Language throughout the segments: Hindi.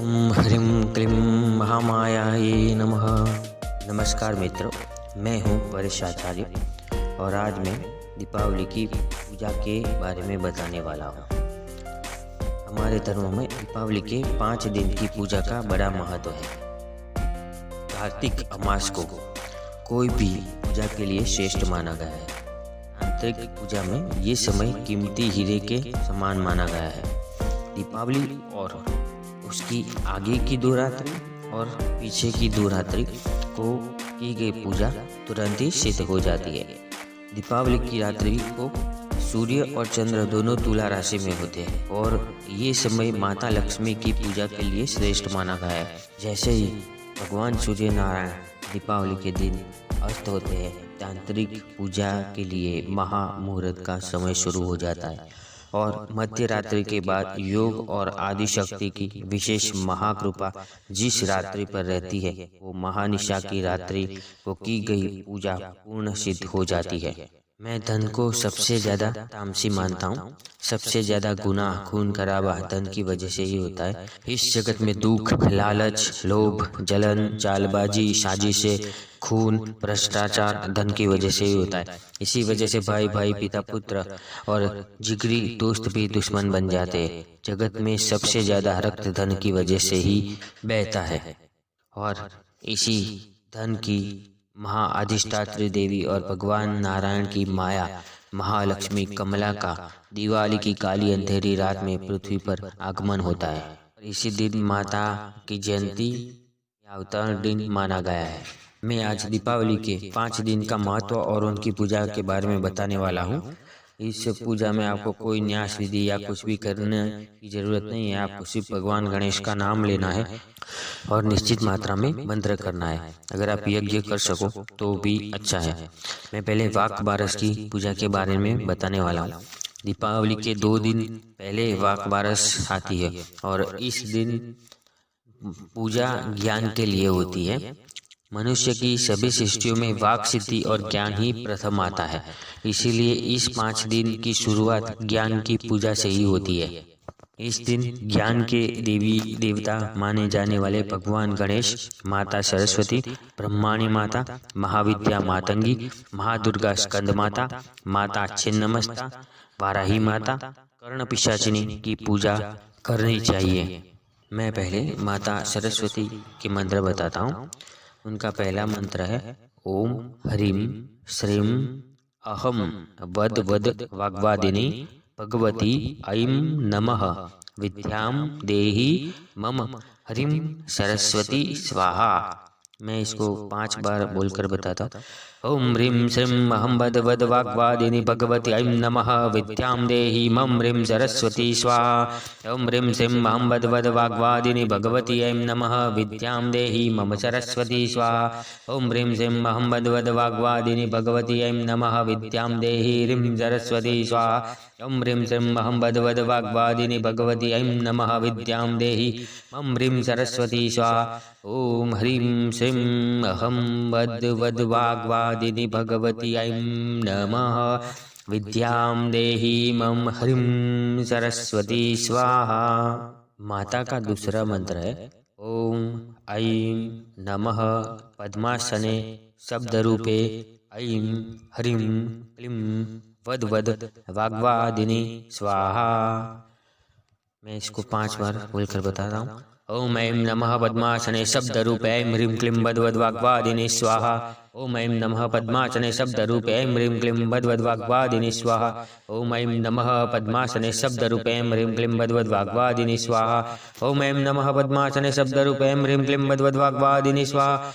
ओम ह्रीं क्लीं महामायायै नमः। नमस्कार मित्रों, मैं हूँ परेश आचार्य और आज मैं दीपावली की पूजा के बारे में बताने वाला हूँ। हमारे धर्म में दीपावली के 5 दिन की पूजा का बड़ा महत्व है। कार्तिक अमास को कोई भी पूजा के लिए श्रेष्ठ माना गया है। आंतरिक पूजा में ये समय कीमती हीरे के समान माना गया है। दीपावली और उसकी आगे की 2 रात्रि और पीछे की 2 रात्रि को की गई पूजा तुरंत ही सिद्ध हो जाती है। दीपावली की रात्रि को सूर्य और चंद्र दोनों तुला राशि में होते हैं और ये समय माता लक्ष्मी की पूजा के लिए श्रेष्ठ माना गया है। जैसे ही भगवान सूर्य नारायण दीपावली के दिन अस्त होते हैं, तांत्रिक पूजा के लिए महामुहूर्त का समय शुरू हो जाता है और मध्य रात्रि के बाद योग और आदि शक्ति की विशेष महाकृपा जिस रात्रि पर रहती है वो महानिशा की रात्रि को की गई पूजा पूर्ण सिद्ध हो जाती है। मैं धन को सबसे ज्यादा तामसी मानता हूँ। सबसे ज्यादा गुनाह खून खराबा धन की वजह से ही होता है। इस जगत में दुख, लालच, लोभ, जलन, चालबाजी, साजिशें, खून, भ्रष्टाचार धन की वजह से ही होता है। इसी वजह से भाई भाई, पिता पुत्र और जिगरी दोस्त भी दुश्मन बन जाते हैं। जगत में सबसे ज्यादा रक्त धन की वजह से ही बहता है और इसी धन की महाअधिष्ठात्री देवी और भगवान नारायण की माया महालक्ष्मी कमला का दिवाली की काली अंधेरी रात में पृथ्वी पर आगमन होता है। इसी दिन माता की जयंती या अवतरण दिन माना गया है। मैं आज दीपावली के 5 दिन का महत्व और उनकी पूजा के बारे में बताने वाला हूँ। इस पूजा में आपको कोई न्यास विधि या कुछ भी करने की जरूरत नहीं है। आपको सिर्फ भगवान गणेश का नाम लेना है और निश्चित मात्रा में मंत्र करना है। अगर आप यज्ञ कर सको तो भी अच्छा है। मैं पहले वाक बारस की पूजा के बारे में बताने वाला हूँ। दीपावली के 2 दिन पहले वाक बारस आती है और इस दिन पूजा ज्ञान के लिए होती है। मनुष्य की सभी सृष्टियों में वाक सिद्धि और ज्ञान ही प्रथम आता है, इसीलिए इस 5 दिन की शुरुआत ज्ञान की पूजा से ही होती है। इस दिन ज्ञान के देवी देवता माने जाने वाले भगवान गणेश, माता सरस्वती, ब्रह्माणी माता, महाविद्या मातंगी, महादुर्गा स्कंद माता, माता छिन्नमस्ता, वाराही माता, कर्ण पिशाचिनी की पूजा करनी चाहिए। मैं पहले माता सरस्वती के मंत्र बताता हूँ। उनका पहला मंत्र है ओम ह्रीं श्रीं अहम वद वद वाग्वादिनी भगवती ऐं नमः विद्यां देहि मम ह्रीं सरस्वती स्वाहा। मैं इसको 5 बार बोलकर बताता हूँ। ओम ह्रीं श्रीं अहम वद वद वाग्वादिनी भगवती ऐं नमः विद्यां देहि मम ह्रीं सरस्वती स्वाहा। ओम ह्रीं श्रीं अहम वद वद वाग्वादिनी भगवती ऐं नमः विद्यां देहि मम सरस्वती स्वाहा। ओम ह्रीं श्रीं अहम वद वद वाग्वादिनी भगवती ऐं नमः विद्यां देहि ह्रीं सरस्वती स्वाहा। ओम ह्रीं श्रीं अहम वद वद वाग्वादिनी भगवती ऐं नमः विद्यां देहि मम ह्रीं सरस्वती स्वाहा। ओम ह्रीं श्रीं अहम वद वद वाग्वादिनी भगवती ऐं नमः विद्यां देहि मम ह्रीं सरस्वती स्वाहा। माता का दूसरा मंत्र है ओम ऐं नमः पद्मासने शब्द रूपे ऐं ह्रीं क्लीं वद वद वाग्वादिनी स्वाहा। मैं इसको 5 बार बोलकर बता रहा हूँ। ओम ऐं नमः पद्मासने शब्द रूपे ऐं ह्रीं क्लीं वद वद वाग्वादिनी स्वाहा। ओम ऐं नमः पद्मासने शब्द रूपे ऐं ह्रीं क्लीं वद वद वाग्वादिनी स्वाहा। ओम ऐं नमः पद्मासने शब्द रूपे ऐं ह्रीं क्लीं वद वद वाग्वादिनी स्वाहा। ओम ऐं नमः पद्मासने शब्द रूपे ऐं ह्रीं क्लीं वद वद वाग्वादिनी स्वाहा।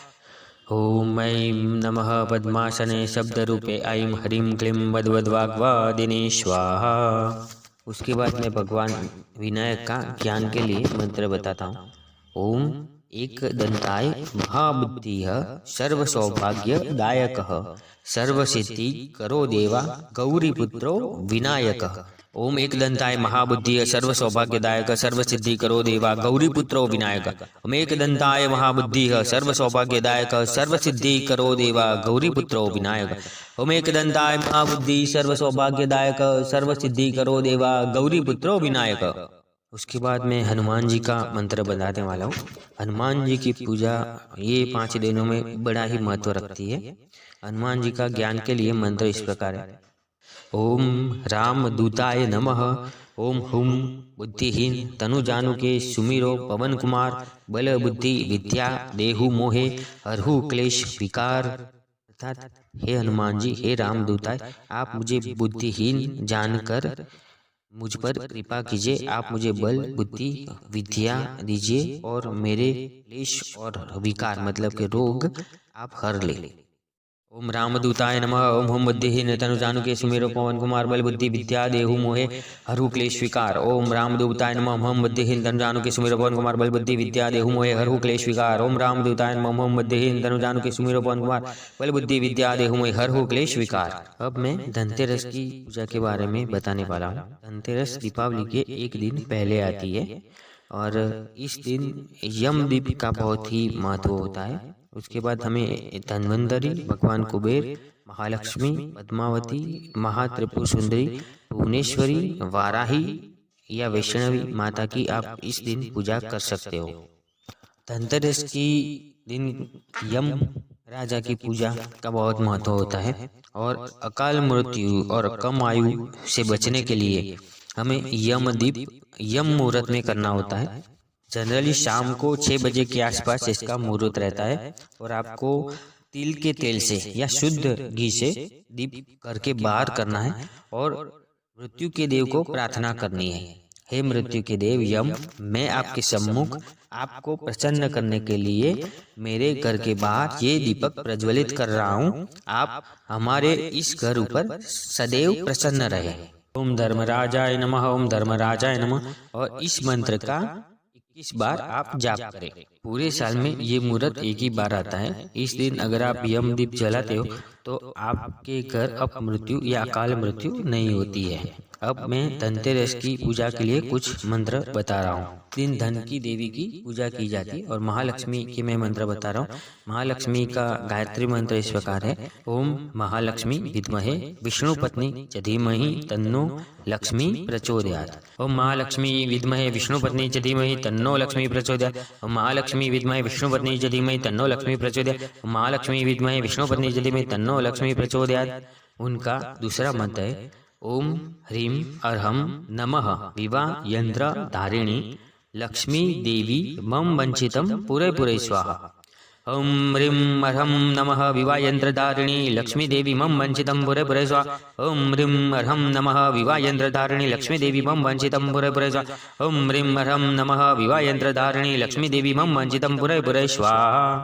ओम ऐं नमः पद्मासने शब्द रूपे ऐं ह्रीं क्लीं वद वद वाग्वादिनी स्वाहा। उसके बाद मैं भगवान विनायक का ज्ञान के लिए मंत्र बताता हूँ। ओम एक दंताय महाबुद्धिः सर्व सौभाग्य दायकः सर्व सिद्धि करो देवा गौरीपुत्रो विनायकः। ओम एक दंताय महाबुद्धि सर्व सौभाग्यदायक सर्व सिद्धि करो देवा गौरीपुत्रो विनायक। ओम एक दंताय महाबुद्धि सर्व सौभाग्यदायक सर्व सिद्धि करो देवा गौरीपुत्रो विनायक। ओम एक दंताय महाबुद्धि सर्व सौभाग्यदायक सर्व सिद्धि करो देवा गौरीपुत्रो विनायक। उसके बाद मैं हनुमान जी का मंत्र बताने वाला हूँ। हनुमान जी की पूजा ये 5 दिनों में बड़ा ही महत्व रखती है। हनुमान जी का ज्ञान के लिए मंत्र इस प्रकार है। ओम राम दूताय नमः। ओम हुम बुद्धिहीन तनु जानुके सुमिरो पवन कुमार बल बुद्धि विद्या देहु मोहे हरहु क्लेश विकार। अर्थात हे हनुमान जी, हे राम दूताय, आप मुझे बुद्धिहीन जानकर मुझ पर कृपा कीजिए। आप मुझे बल बुद्धि विद्या दीजिए और मेरे क्लेश और विकार मतलब के रोग आप हर ले। ओम रामदूताय नमः। ओम हुम बुद्धिहीन तनु जानुके सुमेरो पवन कुमार बल बुद्धि विद्या देहु मोहे हरहु क्लेश विकार। ओम रामदूताय नमः। ओम हुम बुद्धिहीन तनु जानुके सुमेरो पवन कुमार बल बुद्धि विद्या देहु मोहे हरहु क्लेश विकार। ओम रामदूताय नमः। ओम हुम बुद्धिहीन तनु जानुके सुमेरो पवन कुमार बल बुद्धि विद्या देहु मोहे हरहु क्लेश विकार। अब मैं धनतेरस की पूजा के बारे में बताने वाला हूँ। धनतेरस दीपावली के एक दिन पहले आती है और इस दिन यमदीप का बहुत ही महत्व होता है। उसके बाद हमें धन्वंतरी, भगवान कुबेर, महालक्ष्मी, पद्मावती, महात्रिपुर सुंदरी, भुवनेश्वरी, वाराही या वैष्णवी माता की आप इस दिन पूजा कर सकते हो। धनतेरस की दिन यम राजा की पूजा का बहुत महत्व होता है और अकाल मृत्यु और कम आयु से बचने के लिए हमें यमदीप यम मुहूर्त में करना होता है। जनरली शाम को 6 बजे के आसपास इसका मुहूर्त रहता है और आपको तिल के तेल से या शुद्ध घी से दीप करके बाहर करना है और मृत्यु के देव को प्रार्थना करनी है। हे मृत्यु के देव यम, मैं आपके सम्मुख आपको प्रसन्न करने के लिए मेरे घर के बाहर ये दीपक प्रज्वलित कर रहा हूँ। आप हमारे इस घर ऊपर सदैव प्रसन्न रहे। ओम धर्मराजाय नमः। ओम धर्मराजाय नमः। और इस मंत्र का 21 बार आप जाप करें। पूरे साल में ये मुहूर्त एक ही बार आता है। इस दिन अगर आप यमदीप जलाते हो तो आपके घर अपमृत्यु या अकाल मृत्यु नहीं होती है। अब मैं धनतेरस की पूजा के लिए कुछ मंत्र बता रहा हूँ। दिन धन की देवी की पूजा की जाती है और महालक्ष्मी के मैं मंत्र बता रहा हूँ। महालक्ष्मी का गायत्री मंत्र इस प्रकार है। ओम महालक्ष्मी विद्महे विष्णु पत्नी च धीमहि तन्नो लक्ष्मी प्रचोदयात्। ओम महालक्ष्मी विद्महे विष्णु पत्नी च धीमहि तन्नो लक्ष्मी प्रचोदयात्। ओम महालक्ष्मी विद्महे विष्णु पत्नी च धीमहि तन्नो लक्ष्मी प्रचोदयात्। ओम महालक्ष्मी विद्महे विष्णु पत्नी च धीमहि तन्नो लक्ष्मी प्रचोदयात्। उनका दूसरा मंत्र है ओम ह्रीं अर्हं नमः विवाह यंत्र धारिणी लक्ष्मी देवी मम वंचितं पुरे पुरे स्वाहा। ओम ह्रीं अर्हं नमः विवाह यंत्र धारिणी लक्ष्मी देवी मम वंचितं पुरे पुरे स्वाहा। ओम ह्रीं अर्हं नमः विवाह यंत्र धारिणी लक्ष्मी देवी मम वंचितं पुरे पुरे स्वाहा। ओम ह्रीं अर्हं नमः विवाह यंत्र धारिणी लक्ष्मी देवी मम वंचितं पुरे पुरे स्वाहा।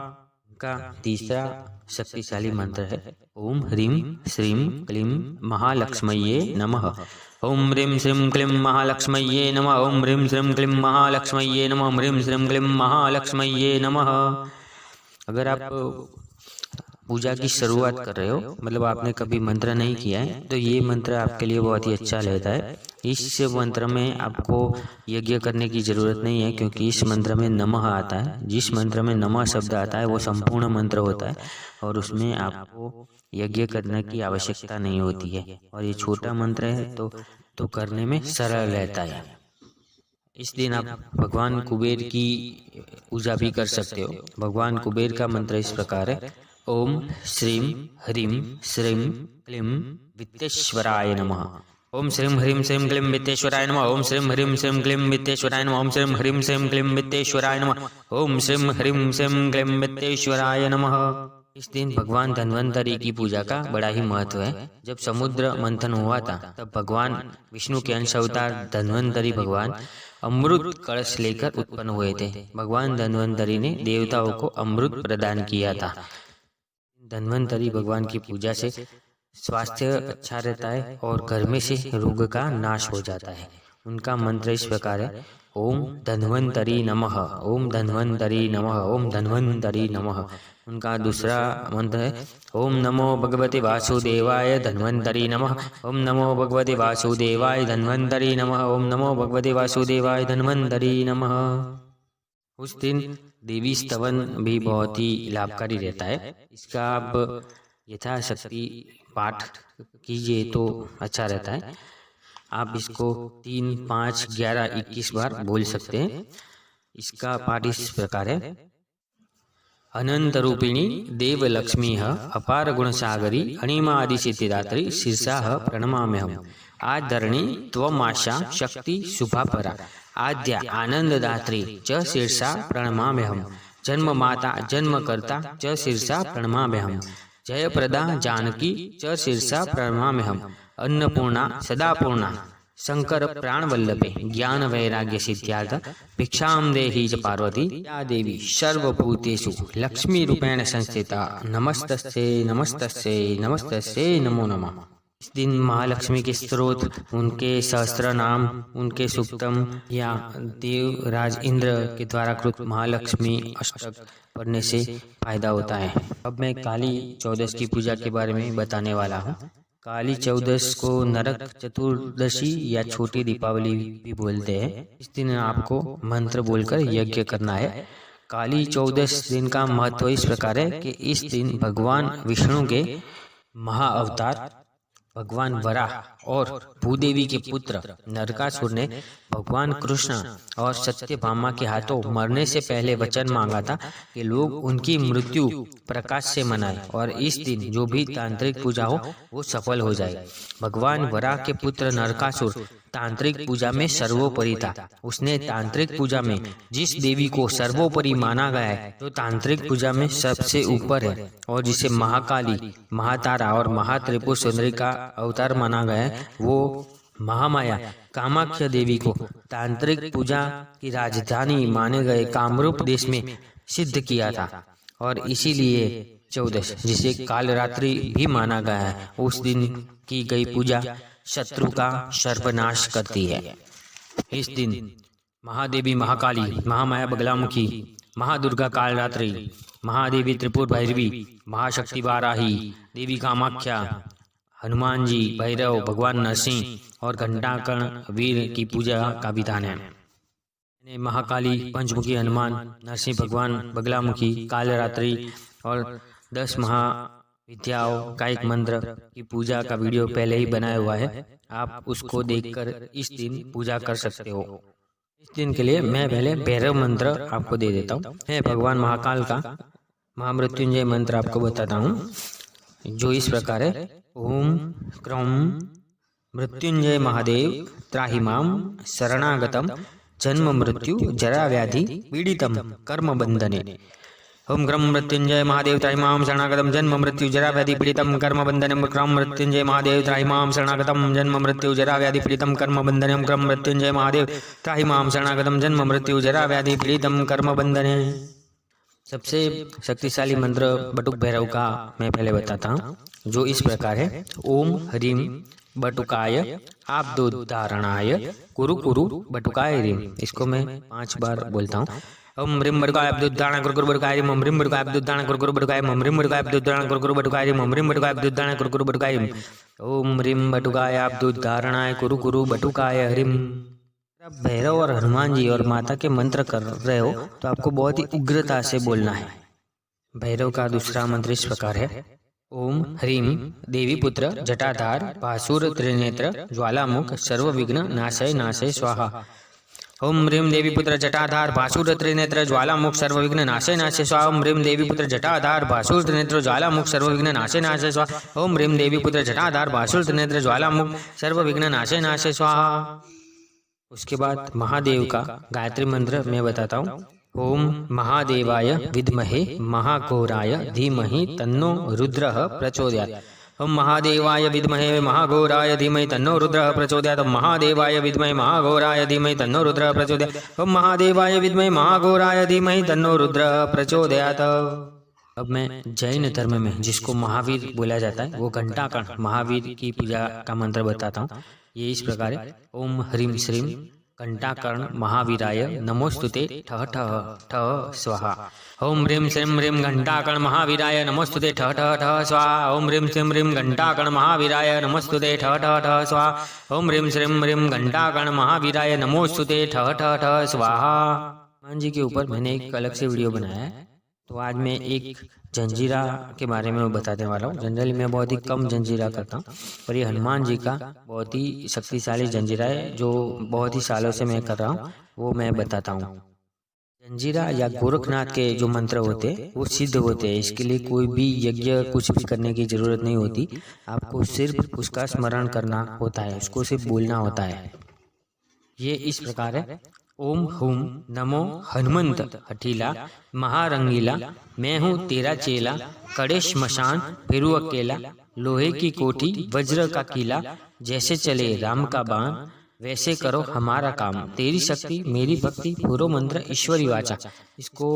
का तीसरा शक्तिशाली मंत्र है ओम ह्रीं श्रीं क्लीं महालक्ष्मये नमः। ओम ह्रीं श्रीं क्लीं महालक्ष्मये नमः। ओम ह्रीं श्रीं क्लीं महालक्ष्मये नमः। ओम ह्रीं श्रीं क्लीं महालक्ष्मये नमः। अगर आप पूजा की शुरुआत कर रहे हो, मतलब आपने कभी मंत्र नहीं किया है, तो ये मंत्र आपके लिए बहुत ही अच्छा रहता है। इस मंत्र में आपको यज्ञ करने की जरूरत नहीं है क्योंकि इस मंत्र में नमः आता है। जिस मंत्र में नमः शब्द आता है वो संपूर्ण मंत्र होता है और उसमें आपको यज्ञ करने की आवश्यकता नहीं होती है और ये छोटा मंत्र है तो करने में सरल रहता है। इस दिन आप भगवान कुबेर की पूजा भी कर सकते हो। भगवान कुबेर का मंत्र इस प्रकार है ओम श्रीं ह्रीं श्रीं क्लीं वित्तेश्वराय नमः। ओम श्रीं ह्रीं श्रीं क्लीं वित्तेश्वराय नमः। ओम श्रीं ह्रीं श्रीं क्लीं वित्तेश्वराय नमः। ओम श्रीं ह्रीं श्रीं क्लीं वित्तेश्वराय नमः। ओम श्रीं ह्रीं श्रीं क्लीं वित्तेश्वराय नमः। इस दिन भगवान धन्वंतरी की पूजा का बड़ा ही महत्व है। जब समुद्र मंथन हुआ था तब भगवान विष्णु के अंश अवतार धन्वंतरी भगवान अमृत कलश लेकर उत्पन्न हुए थे। भगवान धन्वंतरी ने देवताओं को अमृत प्रदान किया था। धन्वंतरी भगवान की पूजा से स्वास्थ्य अच्छा रहता है और घर में से रोग का नाश हो जाता है। उनका मंत्र इस प्रकार है ओम धन्वंतरी नमः। ओम धन्वंतरी नमः। ओम धन्वंतरी नमः। उनका दूसरा मंत्र है ओम नमो भगवते वासुदेवाय धन्वंतरी नमः। ओम नमो भगवते वासुदेवाय धन्वंतरी नमः। ओम नमो भगवते वासुदेवाय धन्वंतरी नमः। उस दिन देवी स्तवन भी बहुत ही लाभकारी रहता है। इसका आप यथाशक्ति पाठ कीजिए तो अच्छा रहता है। आप इसको 3, 5, 11, 21 बार बोल सकते हैं। इसका पाठ इस प्रकार है। अनंत रूपिणी देव लक्ष्मी अपार गुण सागरी अणिमादि सिद्धिदात्री शीर्षा प्रणमाम्यहम्। आधरणी त्वमाशा शक्ति शुभापरा आद्या आनंददात्री च शीर्षा प्रणमाम्यहम्। जन्म माता जन्मकर्ता च शीर्षा प्रणमाम्यहम्। जयप्रदा जानकी च शीर्षा प्रणमाम्यहम्। अन्नपूर्णा सदापूर्णा शंकर प्राणवल्लभे ज्ञान वैराग्य सिद्ध्यार्थ भिक्षां देहि च पार्वती या देवी सर्वभूतेषु लक्ष्मी रूपेण संस्थिता नमस्तस्यै नमस्तस्यै नमस्तस्यै नमो नमः। इस दिन महालक्ष्मी के स्त्रोत, उनके सहस्त्र नाम, उनके सूक्तम या देवराज इंद्र के द्वारा कृत महालक्ष्मी अष्टक पढ़ने से फायदा होता है। अब मैं काली चौदस की पूजा के बारे में बताने वाला हूँ। काली चौदस को नरक चतुर्दशी या छोटी दीपावली भी बोलते हैं। इस दिन आपको मंत्र बोलकर यज्ञ करना है। काली चौदस दिन का महत्व इस प्रकार है कि इस दिन भगवान विष्णु के महाअवतार भगवान वराह और भूदेवी के पुत्र नरकासुर ने भगवान कृष्ण और सत्यभामा के हाथों मरने से पहले वचन मांगा था कि लोग उनकी मृत्यु प्रकाश से मनाएं और इस दिन जो भी तांत्रिक पूजा हो वो सफल हो जाए। भगवान वराह के पुत्र नरकासुर तांत्रिक पूजा में सर्वोपरि था। उसने तांत्रिक पूजा में जिस देवी को सर्वोपरि माना गया है, जो तांत्रिक पूजा में सबसे ऊपर है और जिसे महाकाली, महातारा और महात्रिपुर सुंदरी का अवतार माना गया है, वो महामाया कामाख्या देवी को तांत्रिक पूजा की राजधानी माने गए कामरूप देश में सिद्ध किया था। और इसीलिए चौदस, जिसे कालरात्रि भी माना गया है, उस दिन की गई पूजा शत्रु का सर्वनाश करती है। इस दिन महादेवी महाकाली, महामाया बगलामुखी, महादुर्गा कालरात्रि, महादेवी त्रिपुर भैरवी, महाशक्ति वाराही, देवी कामाख्या, हनुमान जी, भैरव, भगवान नरसिंह और घंटाकर्ण वीर की पूजा का विधान है। महाकाली, पंचमुखी हनुमान, नरसिंह भगवान, बगलामुखी, कालरात्रि और 10 महाविद्याओं का एक मंत्र की पूजा का वीडियो पहले ही बनाया हुआ है। आप उसको देखकर इस दिन पूजा कर सकते हो। इस दिन के लिए मैं पहले भैरव मंत्र आपको दे देता हूँ। मैं भगवान महाकाल का महामृत्युंजय मंत्र आपको बताता हूँ, जो इस प्रकार है। ओम क्रौम मृत्युंजय महादेव त्राहि मां शरणागतम जन्म मृत्यु जरा व्याधि पीड़ितम कर्म बंधने। ओम क्रम मृत्युंजय महादेव त्राहि मां शरणागतम जन्म मृत्यु जरा व्याधि पीड़ितम कर्म बंधने। क्रम मृत्युंजय महादेव त्राहि मां शरणागतम जन्म मृत्यु जरा व्याधि पीड़ितम कर्म बंधने। क्रम मृत्युंजय महादेव त्राहि मां शरणागतम जन्म मृत्यु जरा व्याधि पीड़ितम कर्म बंधने। सबसे शक्तिशाली मंत्र बटुक भैरव का मैं पहले बताता हूँ, जो इस प्रकार है। ओम ह्रीम बटुकाय आब्दोद्धारणाय कुरु कुरु बटुकाय ह्रीम। इसको मैं 5 बार बोलता हूँ। ओम ह्रीम बटुकाय अब्दोद्धारण कुरु कुरु बटुकाय ह्रीम। ओम ह्रीम बटुकाय अब्दोद्धारण कुरु कुरु बटुकाय ह्रीम। ओम ह्रीम बटुकाय अब्दोद्धारण कुरु कुरु बटुकाय ह्रीम। ओम ह्रीम बटुकाय अब्दोद्धारण कुरु कुरु बटुकाय ह्रीम। ओम ह्रीम बटुकाय अब्दोद्धारणाय कुरु कुरु बटुकाय ह्रीम। भैरव और हनुमान जी और माता के मंत्र कर रहे हो तो आपको बहुत ही उग्रता से बोलना है। भैरव का दूसरा मंत्र इस प्रकार है। ओम ह्रीम देवी पुत्र जटाधार भासुर त्रिनेत्र ज्वालामुख सर्व विघ्न नाशय नाशय स्वाहा। ओम ह्रीम देवी पुत्र जटाधार भासुर त्रिनेत्र ज्वालामुख सर्व विघ्न नाशय नाशय स्वाहा। ओम ह्रीम देवी पुत्र जटाधार भासुर त्रिनेत्र ज्वालामुख सर्व विघ्न नाशय नाशय स्वाहा। ओम ह्रीम देवी पुत्र जटाधार भासुर त्रिनेत्र ज्वालामुख सर्व विघ्न नाशय नाशय स्वाहा। उसके बाद महादेव का गायत्री मंत्र मैं बताता हूँ। ओम महादेवाय विद्महे महाघोराय धीमहि तन्नो रुद्रः प्रचोदयात्। ओम महादेवाय विद्महे महाघोराय धीमहि तन्नो रुद्रः प्रचोदयात्। ओम महादेवाय विद्महे महाघोराय धीमहि तन्नो रुद्रः प्रचोदयात्। ओम महादेवाय विद्महे महाघोराय धीमहि तन्नो रुद्रः प्रचोदयात्। अब मैं जैन धर्म में जिसको महावीर बोला जाता है, वो घंटाकर्ण महावीर की पूजा का मंत्र बताता हूँ। ये इस प्रकार है। ओम ह्रीम श्रीम घंटाकर्ण महावीराय नमोस्तुते ठः ठः ठः स्वाहा। ओम ह्रीम श्रीम ह्रीम घंटाकर्ण महावीराय नमोस्तुते ठः ठः ठः स्वाहा। ओम ह्रीम श्रीम ह्रीम घंटाकर्ण महावीराय नमोस्तुते ठः ठः ठः स्वाहा। ओम ह्रीम श्रीम ह्रीम घंटाकर्ण महावीराय नमोस्तुते ठः ठः ठः स्वाहा। हनुमान जी के ऊपर मैंने एक अलग से वीडियो बनाया है, तो आज मैं एक जंजीरा के बारे में बताने वाला हूँ। जनरली मैं बहुत ही कम जंजीरा करता हूँ, पर ये हनुमान जी का बहुत ही शक्तिशाली जंजीरा है जो बहुत ही सालों से मैं कर रहा हूँ, वो मैं बताता हूँ। जंजीरा या गोरखनाथ के जो मंत्र होते हैं वो सिद्ध होते हैं। इसके लिए कोई भी यज्ञ कुछ भी करने की जरूरत नहीं होती, आपको सिर्फ उसका स्मरण करना होता है, उसको सिर्फ बोलना होता है। ये इस प्रकार है। ओम हुम नमो हनुमंत हठीला महारंगीला, मैं हूँ तेरा चेला, कड़े श्मशान फिरू अकेला, लोहे की कोठी वज्र का किला, जैसे चले राम का बाण वैसे करो हमारा काम, तेरी शक्ति मेरी भक्ति पूरो मंत्र ईश्वरी वाचा। इसको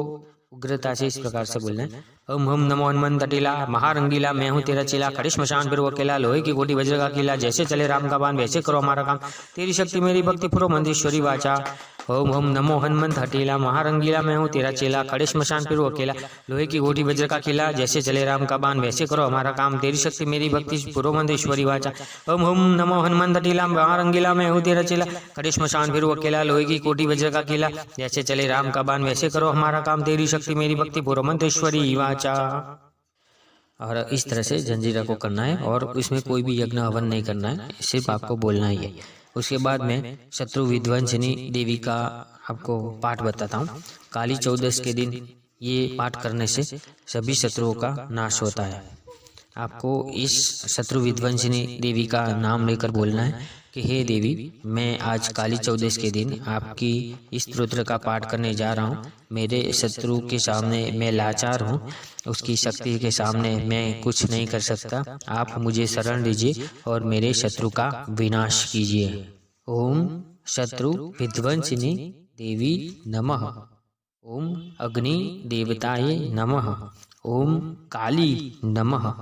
उग्रता से इस प्रकार से बोलना है। ओम हम नमो हनुमंत हठीला महारंगीला, मैं हूँ तेरा चेला, खड़े श्मशान फिर वो अकेला, लोहे की कोठी वज्र का किला, जैसे चले राम का बाण वैसे करो हमारा काम, तेरी शक्ति मेरी भक्ति पूरो मंत्र ईश्वरी वाचा। ओम हम नमो हनुमंत हठीला महारंगीला, मैं हूँ तेरा चेला, खड़े श्मशान फिर वो अकेला, लोहे की कोठी वज्र का किला, जैसे चले राम का बाण वैसे करो हमारा काम, तेरी शक्ति मेरी भक्ति पूरो मंत्र ईश्वरी वाचा। ओम हम नमो हनुमंत हठीला महारंगीला, मैं हूँ तेरा चेला, खड़े श्मशान फिर वो अकेला, लोहे की कोठी वज्र का किला, जैसे चले राम का बाण वैसे करो हमारा काम, तेरी शक्ति मेरी भक्ति पूरो मंत्र ईश्वरी वाचा। और इस तरह से जंजीरा को करना है और इसमें कोई भी यज्ञ हवन नहीं करना है, सिर्फ आपको बोलना ही है। उसके बाद में शत्रु विध्वंसिनी देवी का आपको पाठ बताता हूँ। काली चौदस के दिन ये पाठ करने से सभी शत्रुओं का नाश होता है। आपको इस शत्रु विध्वंसिनी देवी का नाम लेकर बोलना है कि हे देवी, मैं आज काली चौदस के दिन आपकी इस स्तोत्र का पाठ करने जा रहा हूँ। मेरे शत्रु के सामने मैं लाचार हूँ, उसकी शक्ति के सामने मैं कुछ नहीं कर सकता। आप मुझे शरण लीजिए और मेरे शत्रु का विनाश कीजिए। ओम शत्रु विध्वंसिनी देवी नमः, ओम अग्नि देवताये नमः, ओम काली नमः,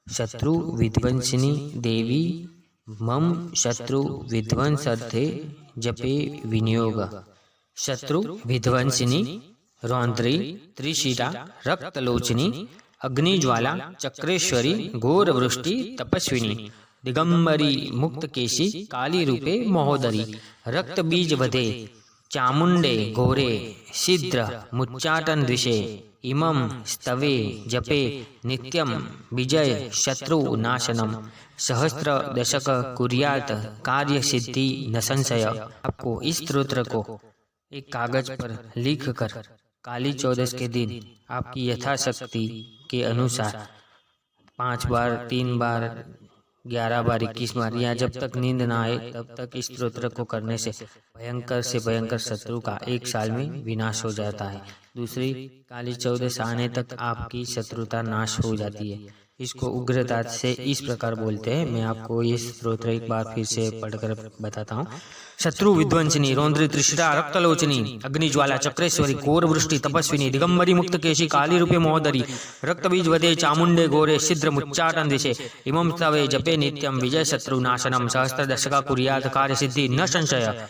शत्रु विध्वंसिनी देवी मम शत्रु विध्वंसर्थे जपे विनियोग। शत्रु विध्वंसिनी रौद्री त्रिशिरा रक्तलोचनी, अग्निज्वाला चक्रेश्वरी घोरवृष्टि तपस्विनी, दिगंबरी मुक्तकेशी काली रूपे महोदरी, रक्त बीज वधे चामुंडे घोरे सिद्र मुच्चाटन द्विषे, इमं स्तवे जपे नित्यं विजय शत्रु नाशनम, सहस्त्र दशक कुर्यात कार्य सिद्धि न संशय। आपको इस स्तोत्र को एक कागज पर लिख कर काली चौदस के दिन आपकी यथाशक्ति के अनुसार 5 बार 3 बार 11 बार 21 बार या जब तक नींद ना आए तब तक इस स्तोत्र को करने से भयंकर शत्रु का 1 साल में विनाश हो जाता है। दूसरी काली चौदस आने तक आपकी शत्रुता नाश हो जाती है। इसको उग्रता से इस प्रकार बोलते हैं। मैं आपको ये स्तोत्र एक बार फिर से पढ़कर बताता हूँ। शत्रु विध्वंसिनी रौद्री त्रिशिरा रक्तलोचनी, अग्निज्वाला चक्रेश्वरी घोरवृष्टि तपस्विनी, दिगंबरी मुक्तकेशी काली रूपे महोदरी, रक्तबीज वधे चामुंडे घोरे सिद्र मुच्चाटन दिशे, इमं तवे जपे नित्यम विजय शत्रु नाशनम, सहस्त्र दशका कुर्यात कार्य सिद्धि न संशय।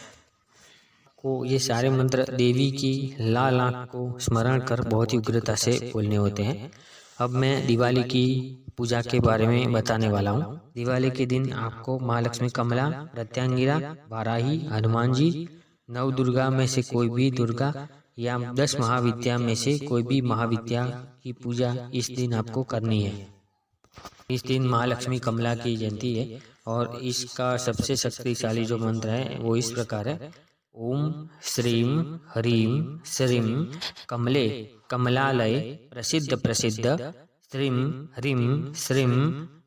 को ये सारे मंत्र देवी की लाल आंख को स्मरण कर बहुत ही उग्रता से बोलने होते हैं। अब मैं दिवाली की पूजा के बारे में बताने वाला हूँ। दिवाली के दिन आपको माँ लक्ष्मी, कमला, प्रत्यांगिरा, वाराही, हनुमान जी, 9 दुर्गा में से कोई भी दुर्गा या 10 महाविद्या में से कोई भी महाविद्या की पूजा इस दिन आपको करनी है। इस दिन महालक्ष्मी कमला की जयंती है और इसका सबसे शक्तिशाली जो मंत्र है वो इस प्रकार है। ओम श्रीम ह्रीम श्रीम कमले कमलालय प्रसिद्ध श्रीम ह्रीम श्रीम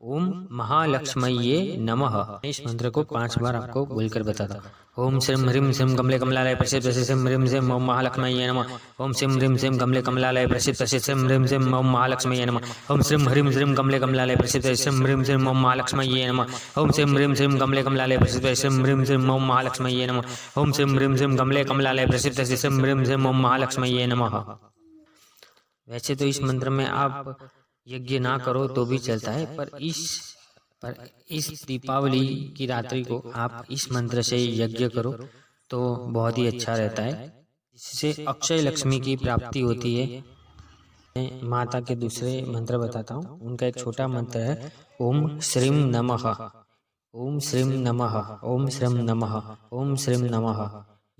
ओम महालक्ष्मये नमः। इस मंत्र को 5 बार आपको बोलकर बताता हूँ। ओम श्रीम ह्रीम श्रीम कमले कमलालय प्रसिद्ध श्रीम ह्रीम श्रीम ओम महालक्ष्मये नमः। ओम श्रीम ह्रीम श्रीम कमले कमलालय प्रसिद्ध श्रीम ह्रीम श्रीम ओम महालक्ष्मये नमः। ओम श्रीम ह्रीम श्रीम कमले कमलालय प्रसिद्ध श्रीम ह्रीम श्रीम ओम महालक्ष्मये नमः। ओम श्रीम ह्रीम श्रीम कमले कमलालय प्रसिद्ध श्रीम ह्रीम श्रीम ओम महालक्ष्मये नमः। ओम श्रीम ह्रीम श्रीम कमले कमलालय प्रसिद्ध श्रीम ह्रीम श्रीम ओम महालक्ष्मये नमः। वैसे तो इस मंत्र में आप यज्ञ ना करो तो भी चलता है, पर इस दीपावली की रात्रि को आप इस मंत्र से यज्ञ करो तो बहुत ही अच्छा रहता है। इससे अक्षय लक्ष्मी की प्राप्ति होती है। मैं माता के दूसरे मंत्र बताता हूँ। उनका एक छोटा मंत्र है। ओम श्रीम नमः, ओम श्रीम नमः, ओम श्रीम नमः, ओम श्रीम नमः।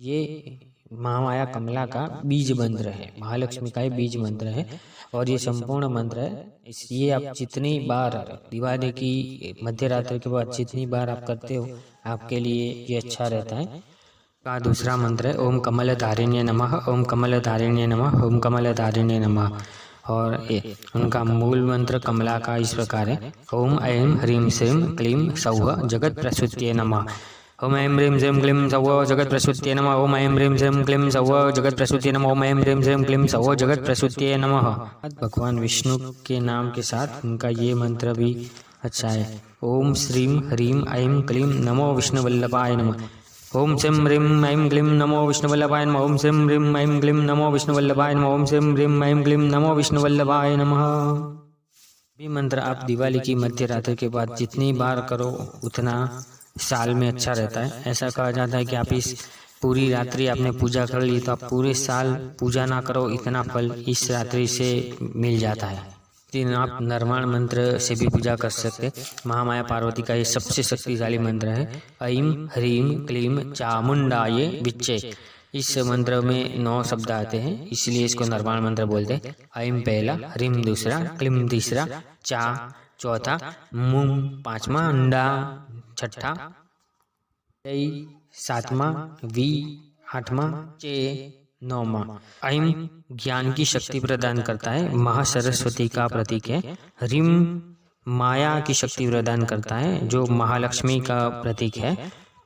ये महामाया कमला का बीज मंत्र है, महालक्ष्मी का ही बीज मंत्र है और ये संपूर्ण मंत्र है। इसलिए आप जितनी बार दिवाली की मध्य रात्रि के बाद जितनी बार आप करते हो आपके लिए ये अच्छा रहता है। का दूसरा मंत्र है ओम कमलधारिण्य नमः, ओम कमलधारिण्य नमः, ओम कमलधारिण्य नमः। और उनका मूल मंत्र कमला का इस प्रकार है, ओम ऐं ह्रीं श्रीं क्लीं सौः जगत प्रसूत्यै नमः। ओम ऐं ह्रीं श्रीं क्लीं सौः जगत प्रसूत्यै नमः। ओम ऐं ह्रीं श्रीं क्लीं सौः जगत प्रसूत्यै नमः। ओम ऐं ह्रीं श्रीं क्लीं सौः जगत प्रसूत्यै नमः। भगवान विष्णु के नाम के साथ उनका ये मंत्र भी अच्छा है। ओम श्रीं ह्रीं ऐं क्लीं नमो विष्णुवल्लभाय नमः। ओम श्रीं ह्रीं ऐं क्लीं नमो विष्णुवल्लभाय नमः। ओम श्रीं ह्रीं ऐं क्लीं नमो विष्णुवल्लभाय नमः। ओम श्रीं ह्रीं ऐं क्लीं नमो विष्णुवल्लभाय नमः। ये मंत्र आप दिवाली की मध्य रात्रि के बाद जितनी बार करो उतना साल में अच्छा रहता है। ऐसा कहा जाता है कि आप इस पूरी रात्रि आपने पूजा कर ली तो आप पूरे साल पूजा ना करो, इतना फल इस रात्रि से मिल जाता है। दिन आप निर्वाण मंत्र से भी पूजा कर सकते। महामाया पार्वती का ये सबसे शक्तिशाली मंत्र है। ऐं ह्रीं क्लीं चामुंडाये विच्चे। इस मंत्र में 9 शब्द आते हैं, इसलिए इसको निर्वाण मंत्र बोलते हैं। ऐं पहला, ह्रीं दूसरा, क्लीं तीसरा, चा चौथा, मुं पांचवा, अंडा छठा, सातवां, वी आठवां, चे नौवां। ऐं ज्ञान की शक्ति प्रदान करता है, महासरस्वती का प्रतीक है। ह्रीं माया की शक्ति प्रदान करता है जो महालक्ष्मी का प्रतीक है।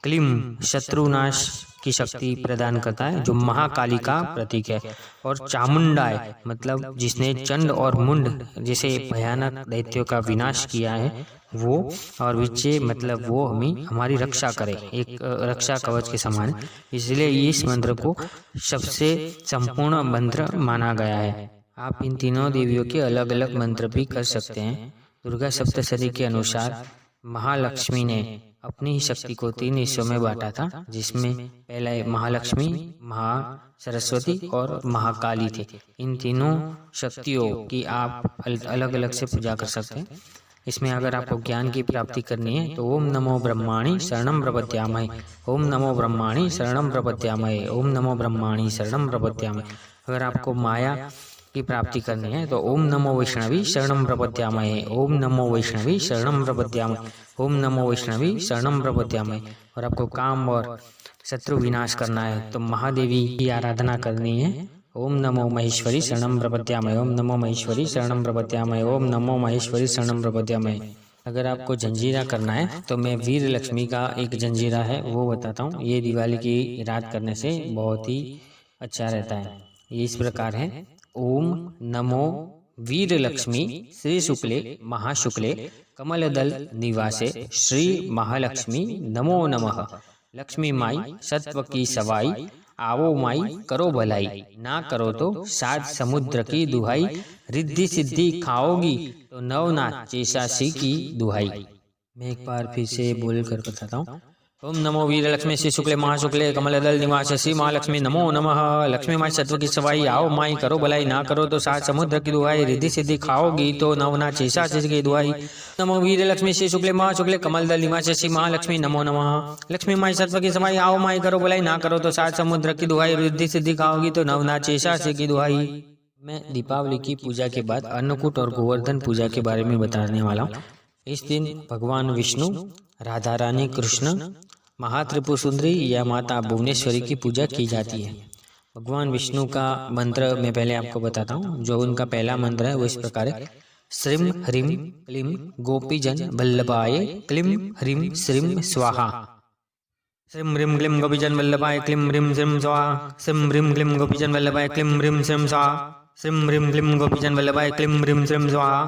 क्लीं शत्रुनाश की शक्ति प्रदान करता है जो महाकाली का प्रतीक है। और चामुंडाय मतलब जिसने चंड और मुंड जैसे भयानक दैत्यों का विनाश किया है वो, और विच्चे मतलब वो हमारी रक्षा करे, एक रक्षा कवच के समान। इसलिए इस मंत्र को सबसे संपूर्ण मंत्र माना गया है। आप इन तीनों देवियों के अलग अलग मंत्र भी कर सकते हैं। दुर्गा सप्तशती के अनुसार महालक्ष्मी ने अपनी ही शक्ति को 3 हिस्सों में बांटा था, जिसमें पहला महालक्ष्मी, महासरस्वती और महाकाली थे। इन तीनों शक्तियों की आप अलग अलग से पूजा कर सकते हैं। इसमें अगर आपको ज्ञान की प्राप्ति करनी है तो ओम नमो ब्रह्माणि शरणं प्रपद्यामहे, ओम नमो ब्रह्माणि शरणं प्रपद्यामहे, ओम नमो ब्रह्माणि शरणं प्रपद्यामहे। अगर आपको माया की प्राप्ति करनी है तो ओम नमो वैष्णवी शरणं प्रपद्यामहे, ओम नमो वैष्णवी शरणं प्रपद्यामहे, ओम नमो वैष्णवी शरणं प्रपद्यामहे। और आपको काम और शत्रु विनाश करना है तो महादेवी की आराधना करनी है। ओम नमो महेश्वरी शरणं प्रपद्यामहे, ओम नमो महेश्वरी शरणं प्रपद्यामहे, ओम नमो महेश्वरी शरणं प्रपद्यामहे। अगर आपको जंजीरा करना है तो मैं वीर लक्ष्मी का एक जंजीरा है वो बताता हूँ। ये दिवाली की रात करने से बहुत ही अच्छा रहता है। ये इस प्रकार है, ओम नमो वीर लक्ष्मी श्री शुक्ले महाशुक्ले कमलदल निवासे श्री महालक्ष्मी नमो नमः। लक्ष्मी माई सत्व की सवाई, आवो माई करो भलाई, ना करो तो 7 समुद्र की दुहाई। रिद्धि सिद्धि खाओगी तो नवनाथ चेशासी की दुहाई। मैं एक बार फिर से बोल कर बताता हूँ। ओम नमो वीर लक्ष्मी श्री शुक्ले महाशुक्ले कमलदल निवास श्री महालक्ष्मी नमो नमः। लक्ष्मी माई सत्व की सवाई, आओ माई करो भलाई, ना करो तो 7 समुद्र की दुहाई। रिद्धि सिद्धि खाओगी तो नवनाथ चेशासी की दुहाई। नमो वीर लक्ष्मी श्री शुक्ले महाशुक्ले कमलदल निवास श्री महालक्ष्मी नमो नमः। लक्ष्मी माई सत्व की सवाई, आओ माई करो भलाई, ना करो तो 7 समुद्र की दुहाई। रिद्धि सिद्धि खाओगी तो नवनाथ चेशासी की दुहाई। मैं दीपावली की पूजा के बाद अन्नकूट और गोवर्धन पूजा के बारे में बताने वाला हूँ। इस दिन भगवान विष्णु, राधा रानी, कृष्ण, महात्रिपुर सुंदरी या माता भुवनेश्वरी की पूजा की जाती है। भगवान विष्णु का मंत्र मैं पहले आपको बताता हूँ। जो उनका पहला मंत्र है वो इस प्रकार है, श्रीं ह्रीं क्लीं गोपीजन वल्लभाय क्लीं ह्रीं श्रीं स्वाहा। श्रीं ह्रीं क्लीं गोपीजन वल्लभाय क्लीं ह्रीं श्रीं स्वाहा। श्रीं ह्रीं क्लीं गोपीजन वल्लभाय क्लीं ह्रीं श्रीं स्वाहा। श्रीं ह्रीं क्लीं गोपीजन वल्लभाय क्लीं ह्रीं श्रीं स्वाहा।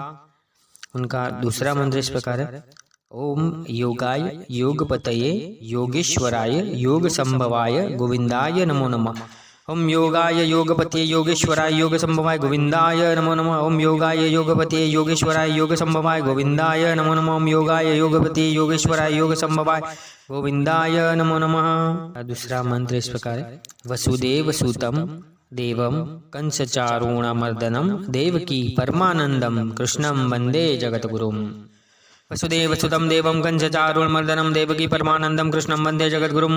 उनका दूसरा मंत्र इस प्रकार है, ओम योगाय योगपतये योगेश्वराय योग संभवाय गोविंदाय नमो नमः। ओम योगाय योगपतये योगेश्वराय योग संभवाय गोविंदाय नमो नमः। ओम योगाय योगपतये योगेश्वराय योग संभवाय गोविंदाय नमो नमः। ओम योगाय योगपतये योगेश्वराय योग संभवाय गोविंदाय नमो नमः। दूसरा मंत्र इस प्रकार है, वसुदेव सुतम देवम कंसचारूणमर्दनम देवकी परमानंदम कृष्णम वंदे जगतगुरुम। वसुदेवसुतं देवं कंसचारूणमर्दनं देवकी परमानंदं कृष्णं वन्दे जगद्गुरुं।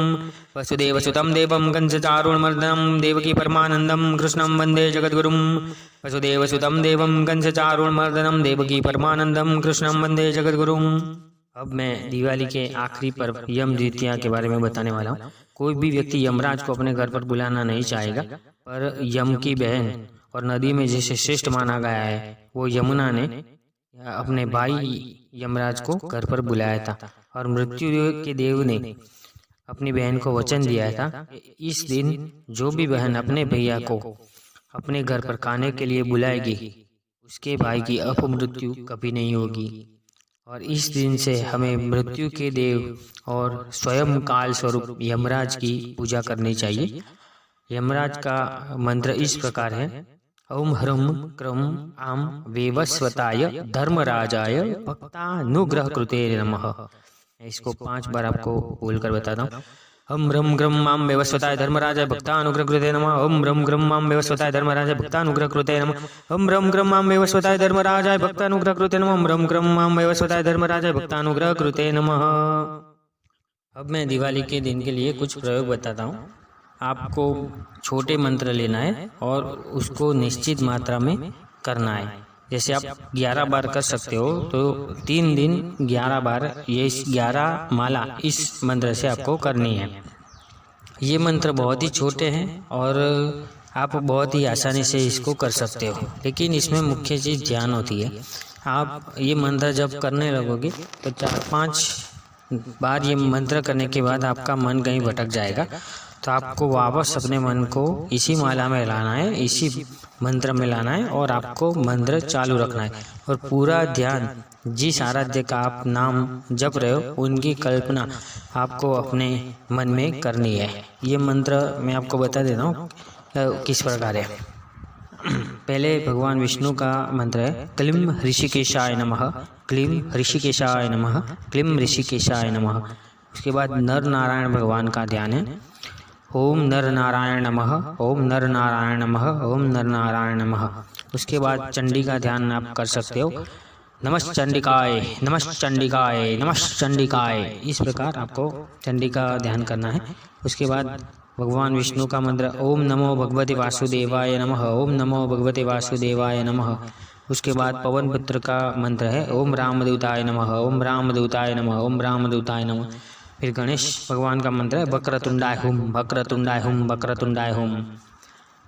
वसुदेवसुतं देवं कंसचारूणमर्दनं देवकी परमानंदं कृष्णं वन्दे जगद्गुरुं। वसुदेवसुतं देवं कंसचारूणमर्दनं देवकी परमानंदं कृष्णं वन्दे जगद्गुरुं। अब मैं दिवाली के आखिरी पर्व यम द्वितीया के बारे में बताने वाला हूँ। कोई भी व्यक्ति यमराज को अपने घर पर बुलाना नहीं चाहेगा, पर यम की बहन और नदी में जिसे श्रेष्ठ माना गया है वो यमुना ने अपने भाई यमराज को घर पर बुलाया था, और मृत्यु के देव ने अपनी बहन को वचन दिया था इस दिन जो भी बहन अपने भैया को अपने घर पर खाने के लिए बुलाएगी उसके भाई की अपमृत्यु कभी नहीं होगी। और इस दिन से हमें मृत्यु के देव और स्वयं काल स्वरूप यमराज की पूजा करनी चाहिए। यमराज का मंत्र इस प्रकार है, ओम ह्रम क्रम आम वेवस्वताय धर्मराजाय भक्तानुग्रह कृते नमः। इसको 5 बार आपको बोलकर बताता हूँ। ओम ह्रम क्रम आम वेवस्वताय धर्मराजाय भक्तानुग्रह कृते नमः। ओम ह्रम क्रम आम वेवस्वताय धर्मराजाय भक्तानुग्रह कृते नमः। ओम ह्रम क्रम आम वेवस्वताय धर्मराजाय भक्तानुग्रह कृते नमः। ओम ह्रम क्रम आम वेवस्वताय धर्मराजाय भक्तानुग्रह कृते नमः। अब मैं दिवाली के दिन के लिए कुछ प्रयोग बताता हूँ। आपको छोटे मंत्र लेना है और उसको निश्चित मात्रा में करना है। जैसे आप 11 बार कर सकते हो तो 3 दिन 11 बार ये 11 माला इस मंत्र से आपको करनी है। ये मंत्र बहुत ही छोटे हैं और आप बहुत ही आसानी से इसको कर सकते हो, लेकिन इसमें मुख्य चीज़ ध्यान होती है। आप ये मंत्र जब करने लगोगे तो 4-5 बार ये मंत्र करने के बाद आपका मन कहीं भटक जाएगा, तो आपको वापस अपने मन को इसी माला में लाना है, इसी मंत्र में लाना है और आपको मंत्र चालू रखना है और पूरा ध्यान जिस आराध्य का आप नाम जप रहे हो उनकी कल्पना आपको अपने मन में करनी है। ये मंत्र मैं आपको बता देता हूँ किस प्रकार है। पहले भगवान विष्णु का मंत्र है, क्लीं ऋषिकेशाय नमः, क्लीं ऋषिकेशाय नमः, क्लीं ऋषिकेशाय नमः। उसके बाद नर नारायण भगवान का ध्यान है, ओम नर नारायण नमः, ओम नर नारायण नमः, ओम नर नारायण नमः। उसके बाद चंडी का ध्यान आप कर सकते हो, नमश्चंडिकाय नमश्चंडिकाय नमश्चंडिकाय। इस प्रकार आपको चंडी का ध्यान करना है। उसके बाद भगवान विष्णु का मंत्र, ओम नमो भगवते वासुदेवाय नमः, ओम नमो भगवते वासुदेवाय नमः। उसके बाद पवन पुत्र का मंत्र है, ओम रामदूताय नमः, ओम रामदूताय नमः, ओम रामदूताय नमः। फिर गणेश भगवान का मंत्र है, वक्रतुंडाय हुम वक्रतुंडाय हुम वक्रतुंडाय हुम।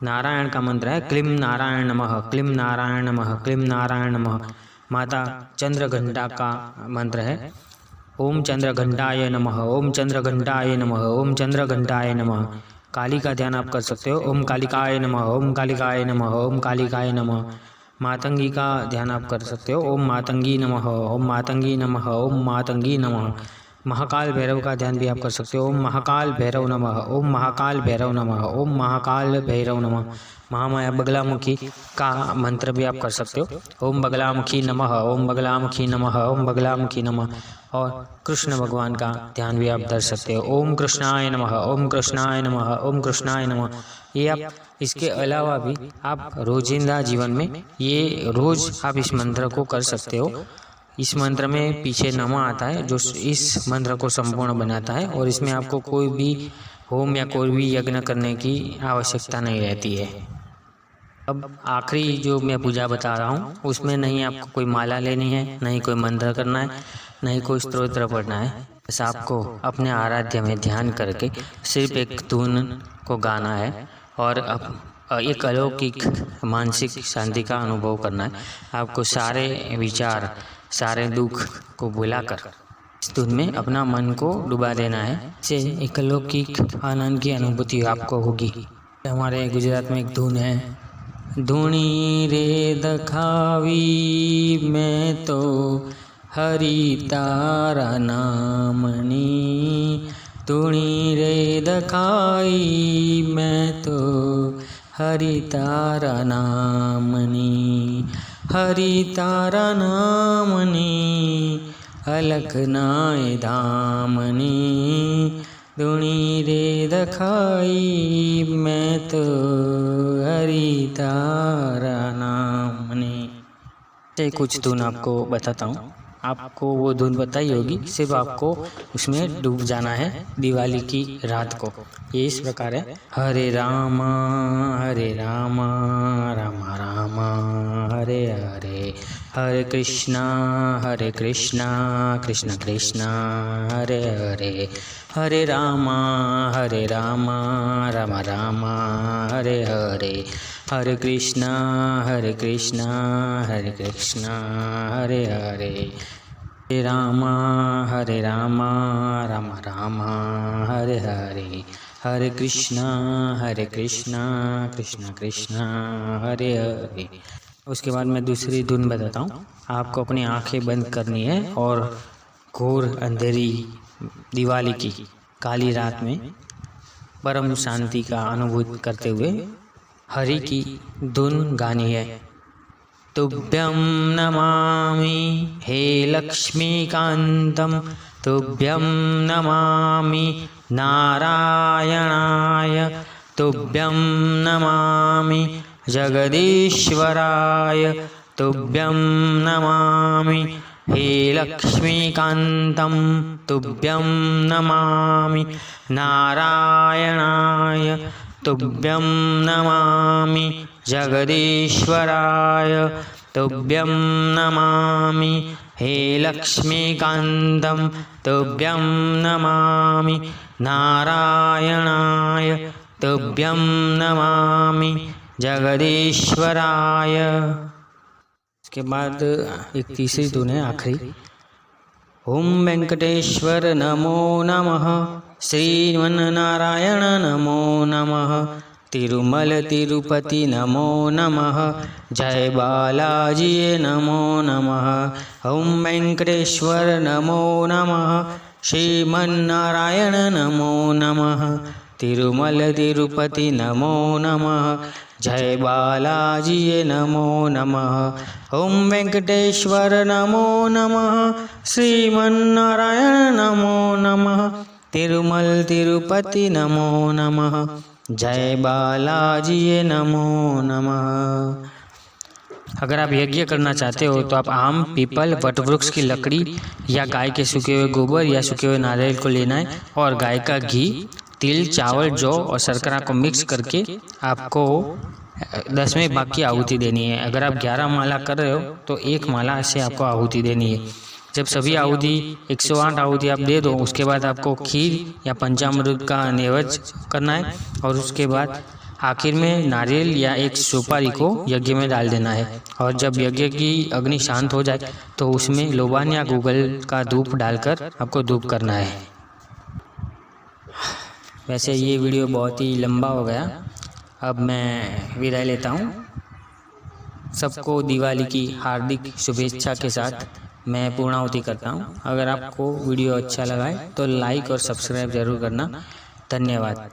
नारायण का मंत्र है, क्लीं नारायण नमः, क्लीं नारायण नमः, क्लीं नारायण नमः। माता चंद्रघंटा का मंत्र है, ओम चंद्रघंटाय नमः, ओम चंद्रघंटाय नमः, ओम चंद्रघंटाय नमः। काली का ध्यान आप कर सकते हो, ओम कालिकाय नमः, ओम कालिकाय नमः, ओम कालिकाय नमः। मातंगी का ध्यान आप कर सकते हो, ओम मातंगी नमः, ओम मातंगी नमः, ओम मातंगी नमः। महाकाल भैरव का ध्यान भी आप कर सकते हो, ओम महाकाल भैरव नमः, ओम महाकाल भैरव नमः, ओम महाकाल भैरव नमः। महामाया बगलामुखी का मंत्र भी आप कर सकते हो, ओम बगलामुखी नमः, ओम बगलामुखी नमः, ओम बगलामुखी नमः। और कृष्ण भगवान का ध्यान भी आप धर सकते हो, ओम कृष्णाय नमः, ओम कृष्णाय नमः, ओम कृष्णाय नमः। ये आप इसके अलावा भी आप रोजिंदा जीवन में ये रोज आप इस मंत्र को कर सकते हो। इस मंत्र में पीछे नमा आता है जो इस मंत्र को संपूर्ण बनाता है, और इसमें आपको कोई भी होम या कोई भी यज्ञ करने की आवश्यकता नहीं रहती है। अब आखिरी जो मैं पूजा बता रहा हूँ उसमें नहीं आपको कोई माला लेनी है, नहीं कोई मंत्र करना है, नहीं कोई स्तोत्र पढ़ना है। बस आपको अपने आराध्य में ध्यान करके सिर्फ एक धुन को गाना है और एक अलौकिक मानसिक शांति का अनुभव करना है। आपको सारे विचार, सारे दुख को भुलाकर इस धुन में अपना मन को डुबा देना है। इससे एक अलौकिक आनंद की अनुभूति आपको होगी। हमारे गुजरात में एक धुन है, धुनी रे दखावी मैं तो हरि तारा नामनी, धुनी रे दखाई मैं तो हरि तारा नामनी, हरि तारा नामनी अलख नाय धामनी, धुनी रे दखाई मैं तो हरि तारा नामनी। कुछ धुन आपको बताता हूँ। आपको वो धुन पता ही होगी, सिर्फ आपको उसमें डूब जाना है दिवाली की रात को। ये इस प्रकार है, हरे राम राम राम हरे हरे, हरे कृष्णा कृष्ण कृष्ण हरे हरे, हरे राम राम राम हरे हरे, हरे कृष्णा कृष्ण हरे हरे, हरे राम राम राम हरे हरे, हरे कृष्णा कृष्ण कृष्ण हरे हरे। उसके बाद मैं दूसरी धुन बताता हूँ। आपको अपनी आंखें बंद करनी है और घोर अंधेरी दिवाली की काली रात में परम शांति का अनुभूति करते हुए हरि की धुन गानी है। तुभ्यं नमामि हे लक्ष्मीकान्तं, तुभ्यं नमामि नारायणाय, तुभ्यं नमामि जगदीश्वराय, तुभ्यं नमामि हे लक्ष्मीकान्तं, तुभ्यं नमामि नारायणाय, तुभ्यं नमामि जगदीश्वराय, तुभ्यं नमामि हे लक्ष्मीकान्तं, तुभ्यं नमामि नारायणाय, तुभ्यं नमामि जगदीश्वराय। इसके बाद एक तीसरी धुन है, आखिरी। ओम वेंकटेश्वर नमो नमः, श्रीमन्नारायण नमो नमः, तिरुमल तिरुपति नमो नमः, जय बालाजी नमो नमः। ओम वेंकटेश्वर नमो नमः, श्रीमन्नारायण नमो नमः, तिरुमल तिरुपति नमो नमः, जय बालाजी नमो नमः। ओम वेंकटेश्वर नमो नमः, श्रीमन्नारायण नमो नमः, तिरुमल तिरुपति नमो नमः, जय बालाजी नमो नमः। अगर आप यज्ञ करना चाहते हो तो आप आम, पीपल, वटवृक्ष की लकड़ी या गाय के सूखे हुए गोबर या सूखे हुए नारियल को लेना है और गाय का घी, तिल, चावल, जौ और शर्करा को मिक्स करके आपको 10वें भाग की आहुति देनी है। अगर आप 11 माला कर रहे हो तो 1 माला से आपको आहुति देनी है। जब सभी आहुति 108 आहुति आप दे दो, उसके बाद आपको खीर या पंचामृत का नैवेद्य करना है और उसके बाद आखिर में नारियल या एक सुपारी को यज्ञ में डाल देना है। और जब यज्ञ की अग्नि शांत हो जाए तो उसमें लोबान या गूगल का धूप डालकर आपको धूप करना है। वैसे ये वीडियो बहुत ही लंबा हो गया, अब मैं विदाई लेता हूँ। सबको दिवाली की हार्दिक शुभेच्छा के साथ मैं पूर्णाहुति करता हूँ। अगर आपको वीडियो अच्छा लगा है तो लाइक और सब्सक्राइब जरूर करना। धन्यवाद।